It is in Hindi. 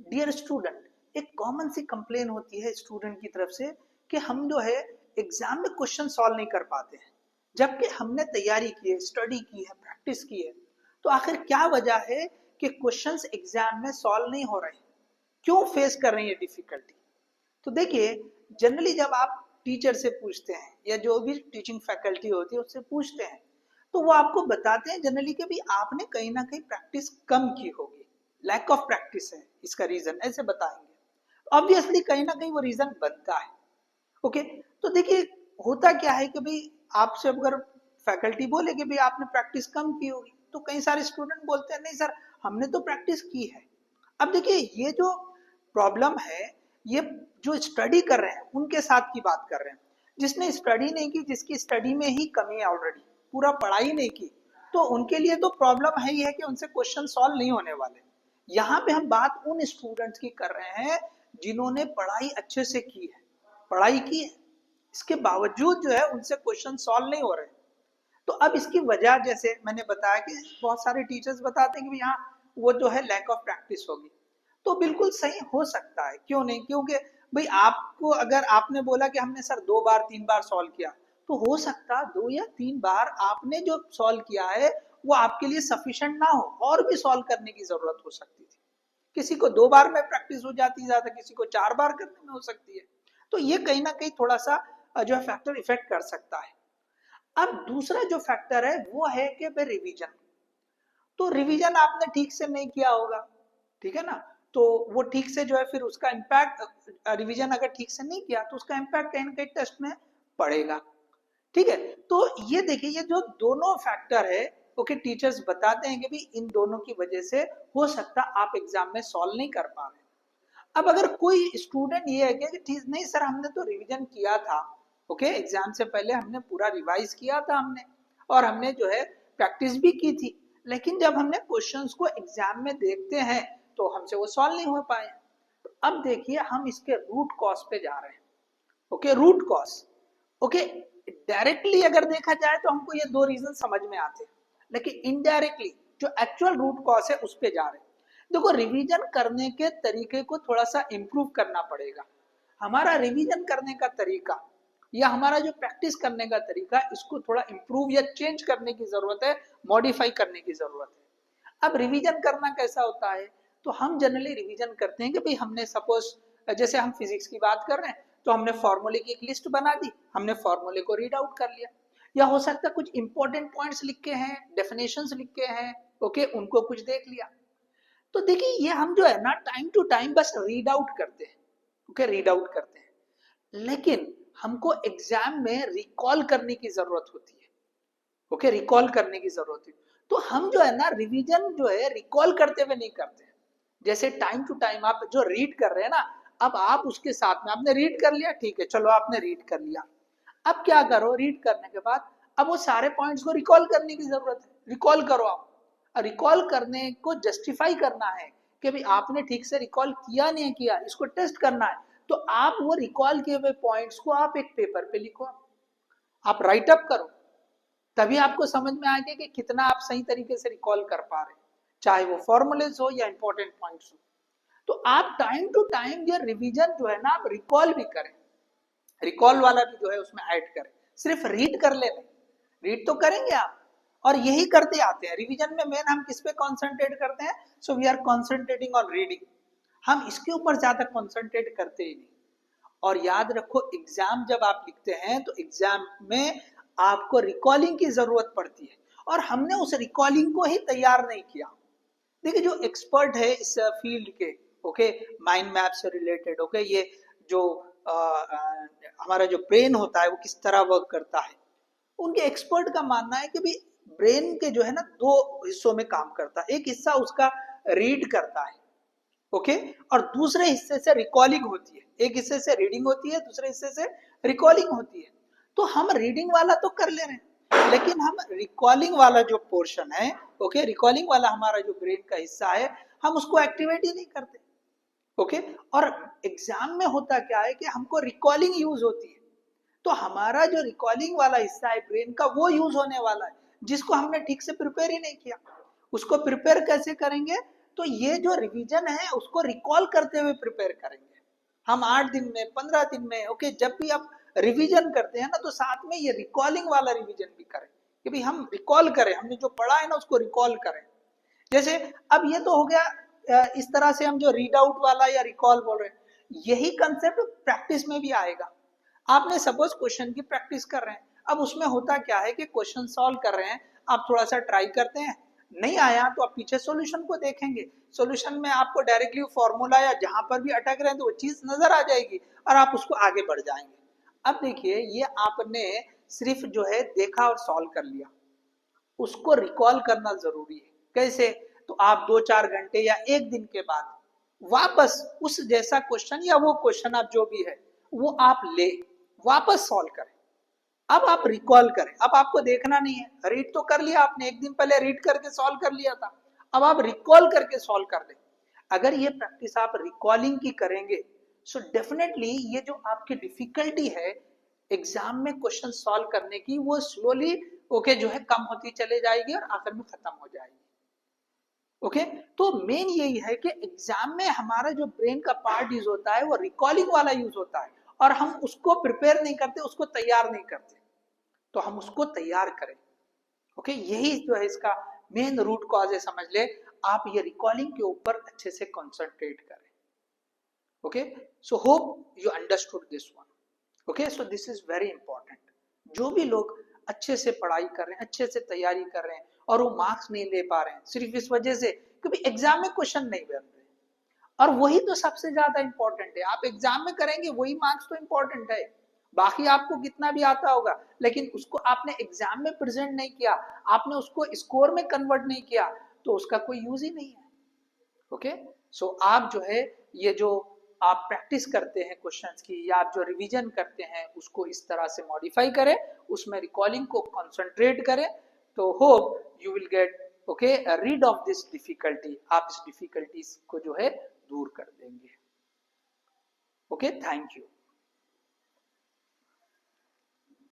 डियर स्टूडेंट, एक कॉमन सी कंप्लेन होती है स्टूडेंट की तरफ से कि हम जो है एग्जाम में क्वेश्चन सॉल्व नहीं कर पाते हैं, जबकि हमने तैयारी की है, स्टडी की है, प्रैक्टिस की है। तो आखिर क्या वजह है कि क्वेश्चंस एग्जाम में सॉल्व नहीं हो रहे? क्यों फेस कर रही है डिफिकल्टी? तो देखिए, जनरली जब आप टीचर से पूछते हैं या जो भी टीचिंग फैकल्टी होती है उससे पूछते हैं, तो वो आपको बताते हैं जनरली कि भी आपने कहीं ना कहीं प्रैक्टिस कम की होगी, लैक ऑफ प्रैक्टिस है इसका रीजन, ऐसे बताएंगे। ऑब्वियसली कहीं ना कहीं वो रीजन बनता है। ओके, तो देखिए, होता क्या है कि भाई आपसे अगर फैकल्टी बोले कि भाई आपने प्रैक्टिस कम की होगी, तो कई सारे स्टूडेंट बोलते हैं नहीं सर, हमने तो प्रैक्टिस की है। अब देखिए, ये जो प्रॉब्लम है, ये जो स्टडी कर रहे हैं उनके साथ की बात कर रहे हैं। जिसने स्टडी नहीं की, जिसकी स्टडी में ही कमी है, ऑलरेडी पूरा पढ़ाई नहीं की, तो उनके लिए तो प्रॉब्लम है ही है कि उनसे क्वेश्चन सॉल्व नहीं होने वाले। यहाँ पे हम बात उन स्टूडेंट्स की कर रहे हैं जिन्होंने पढ़ाई अच्छे से की है, पढ़ाई की है, इसके बावजूद जो है उनसे क्वेश्चन सॉल्व नहीं हो रहे। तो अब इसकी वजह जैसे मैंने बताया कि बहुत सारे टीचर्स बताते हैं कि यहाँ वो जो है लैक ऑफ प्रैक्टिस होगी। तो बिल्कुल सही हो सकता है, क्यों नहीं, क्योंकि भाई आपको अगर आपने बोला कि हमने सर 2 बार 3 बार सॉल्व किया, तो हो सकता 2 या 3 बार आपने जो सॉल्व किया है वो आपके लिए सफिशिएंट ना हो, और भी सॉल्व करने की जरूरत हो सकती थी। किसी को 2 बार में प्रैक्टिस हो जाती है ज्यादा, किसी को 4 बार करने में हो सकती है। तो ये कहीं ना कहीं थोड़ा सा जो है फैक्टर इफेक्ट कर सकता है। अब दूसरा जो फैक्टर है वो है कि भाई रिवीजन। तो रिवीजन आपने ठीक से नहीं किया होगा, ठीक है ना, तो वो ठीक से जो है फिर उसका इम्पैक्ट, रिवीजन अगर ठीक से नहीं किया तो उसका इम्पैक्ट कहीं ना कहीं टेस्ट में पड़ेगा। ठीक है, तो ये देखिए, ये जो दोनों फैक्टर है, ओके, टीचर्स बताते हैं कि भी इन दोनों की वजह से हो सकता आप एग्जाम में सॉल्व नहीं कर पा रहे। अब अगर कोई स्टूडेंट ये है कि ठीक नहीं सर, हमने तो रिवीजन किया था, ओके, एग्जाम से पहले हमने पूरा रिवाइज किया था हमने, और हमने जो है प्रैक्टिस भी की थी, लेकिन जब हमने क्वेश्चंस को एग्जाम में देखते हैं तो हमसे वो सॉल्व नहीं हो पाए। तो अब देखिए, हम इसके रूट कॉज पे जा रहे हैं। Okay, root cause, okay, directly अगर देखा जाए तो हमको ये दो रीजन समझ में आते हैं, लेकिन इनडायरेक्टली जो एक्चुअल रूट कॉज है उस पे जा रहे हैं। देखो, रिवीजन करने के तरीके को थोड़ा सा इम्प्रूव करना पड़ेगा। हमारा रिवीजन करने का तरीका या हमारा जो प्रैक्टिस करने का तरीका, इसको थोड़ा इम्प्रूव या चेंज करने की जरूरत है, मॉडिफाई करने की जरूरत है। अब रिवीजन करना कैसा होता है? तो हम जनरली रिवीजन करते हैं कि भाई हमने सपोज, जैसे हम फिजिक्स की बात कर रहे हैं, तो हमने फॉर्मूले की एक लिस्ट बना दी, हमने फॉर्मूले को रीड आउट कर लिया, या हो सकता है कुछ इंपॉर्टेंट पॉइंट्स लिख के हैं, डेफिनेशंस लिख के हैं, ओके, उनको कुछ देख लिया। तो देखिए, ये हम जो है ना टाइम टू टाइम बस रीड आउट करते हैं, ओके, रीड आउट करते हैं, लेकिन हमको एग्जाम में रिकॉल करने की जरूरत होती है। ओके, रिकॉल करने की जरूरत है। तो हम जो है ना रिवीजन जो है रिकॉल करते हुए नहीं करते। जैसे टाइम टू टाइम आप जो रीड कर रहे हैं ना, अब आप उसके साथ में आपने रीड कर लिया, ठीक है, चलो आपने रीड कर लिया, अब क्या करो, रीड करने के बाद अब वो सारे पॉइंट्स को रिकॉल करने की जरूरत है, रिकॉल करो आप। रिकॉल करने को जस्टिफाई करना है कि भाई आपने ठीक से रिकॉल किया नहीं किया, इसको टेस्ट करना है। तो आप वो रिकॉल किए हुए पॉइंट्स को आप एक पेपर पे लिखो, आप राइट अप करो, तभी आपको समझ में आएगा कि कितना आप सही तरीके से रिकॉल कर पा रहे हैं, चाहे वो फॉर्मूलेज हो या इंपॉर्टेंट पॉइंट्स हो। तो आप टाइम टू टाइम ये रिवीजन जो है ना आप रिकॉल भी करें, रिकॉल वाला भी जो है उसमें ऐड करें, सिर्फ रीड कर ले नहीं, रीड तो करेंगे आप, और यही करते आते हैं। रिवीजन में मेन हम किस पे कॉन्सेंट्रेट करते हैं? So we are concentrating on reading, हम इसके ऊपर ज्यादा कॉन्सेंट्रेट करते ही नहीं। और याद रखो, एग्जाम जब आप लिखते हैं तो एग्जाम में आपको रिकॉलिंग की जरूरत पड़ती है, और हमने उस रिकॉलिंग को ही तैयार नहीं किया। देखिए, जो एक्सपर्ट है इस फील्ड के, ओके, माइंड मैप से रिलेटेड, ओके, ये जो हमारा जो ब्रेन होता है वो किस तरह वर्क करता है, उनके एक्सपर्ट का मानना है कि भी ब्रेन के जो है ना 2 हिस्सों में काम करता है। एक हिस्सा उसका रीड करता है, ओके, और दूसरे हिस्से से रिकॉलिंग होती है। एक हिस्से से रीडिंग होती है, दूसरे हिस्से से रिकॉलिंग होती है। तो हम रीडिंग वाला तो कर ले रहे हैं, लेकिन हम रिकॉलिंग वाला जो पोर्शन है, ओके, रिकॉलिंग वाला हमारा जो ब्रेन का हिस्सा है, हम उसको एक्टिवेट ही नहीं करते। ओके, और एग्जाम में होता क्या है कि हमको रिकॉलिंग यूज होती है, तो हमारा जो रिकॉलिंग वाला हिस्सा है ब्रेन का वो यूज होने वाला है, जिसको हमने ठीक से प्रिपेयर ही नहीं किया। उसको प्रिपेयर कैसे करेंगे? तो ये जो रिवीजन है उसको रिकॉल करते हुए प्रिपेयर करेंगे हम 8 दिन में, 15 दिन में। ओके, जब भी आप रिवीजन करते हैं ना तो साथ में ये रिकॉलिंग वाला रिवीजन भी करें कि भाई हम रिकॉल करें, हमने जो पढ़ा है ना उसको रिकॉल करें। जैसे अब ये तो हो गया इस तरह से हम जो रीड आउट वाला या रिकॉल बोल रहे हैं, यही कंसेप्ट प्रैक्टिस में भी आएगा। आपने सपोज क्वेश्चन की प्रैक्टिस कर रहे हैं, अब उसमें होता क्या है कि क्वेश्चन सॉल्व कर रहे हैं, आप थोड़ा सा ट्राई करते हैं, नहीं आया तो आप पीछे सॉल्यूशन को देखेंगे, सॉल्यूशन में आपको डायरेक्टली फॉर्मूला या जहां पर भी अटक रहे हैं तो वो चीज नजर आ जाएगी और आप उसको आगे बढ़ जाएंगे। अब देखिए ये आपने सिर्फ जो है देखा और सॉल्व कर लिया, उसको रिकॉल करना जरूरी है। कैसे? तो आप 2-4 घंटे या एक दिन के बाद वापस उस जैसा क्वेश्चन या वो क्वेश्चन आप जो भी है वो आप ले वापस सॉल्व करें। अब आप रिकॉल करें, अब आपको देखना नहीं है, रीड तो कर लिया आपने, एक दिन पहले रीड करके सॉल्व कर लिया था, अब आप रिकॉल करके सॉल्व कर दें। अगर ये प्रैक्टिस आप रिकॉलिंग की करेंगे सो डेफिनेटली ये जो आपकी डिफिकल्टी है एग्जाम में क्वेश्चन सॉल्व करने की वो स्लोली ओके जो है कम होती चले जाएगी और आखिर में खत्म हो जाएगी। ओके, तो मेन यही है कि एग्जाम में हमारा जो ब्रेन का पार्ट यूज होता है वो रिकॉलिंग वाला यूज होता है और हम उसको प्रिपेयर नहीं करते, उसको तैयार नहीं करते, तो हम उसको तैयार करें। ओके, यही जो है इसका मेन रूट कॉज है, समझ ले आप ये रिकॉलिंग के ऊपर अच्छे से कंसंट्रेट करें। Okay, so hope you understood this one. Okay, so this is very important. जो भी लोग अच्छे से पढ़ाई कर रहे हैं, अच्छे से तैयारी कर रहे हैं और वो मार्क्स नहीं ले पा रहे हैं सिर्फ इस वजह से क्योंकि एग्जाम में क्वेश्चन नहीं बन रहे, और वही तो सबसे ज्यादा इंपॉर्टेंट है। आप एग्जाम में करेंगे वही मार्क्स तो इंपॉर्टेंट है, बाकी आपको कितना भी आता होगा लेकिन उसको आपने एग्जाम में प्रेजेंट नहीं किया, आपने उसको स्कोर में कन्वर्ट नहीं किया तो उसका कोई यूज ही नहीं है। ओके, सो आप जो है ये जो आप प्रैक्टिस करते हैं क्वेश्चंस की या आप जो रिवीजन करते हैं उसको इस तरह से मॉडिफाई करें, उसमें रिकॉलिंग को कंसंट्रेट करें, तो hope you will get okay read of this difficulty, आप इस डिफिकल्टीज को जो है दूर कर देंगे। Okay, thank you.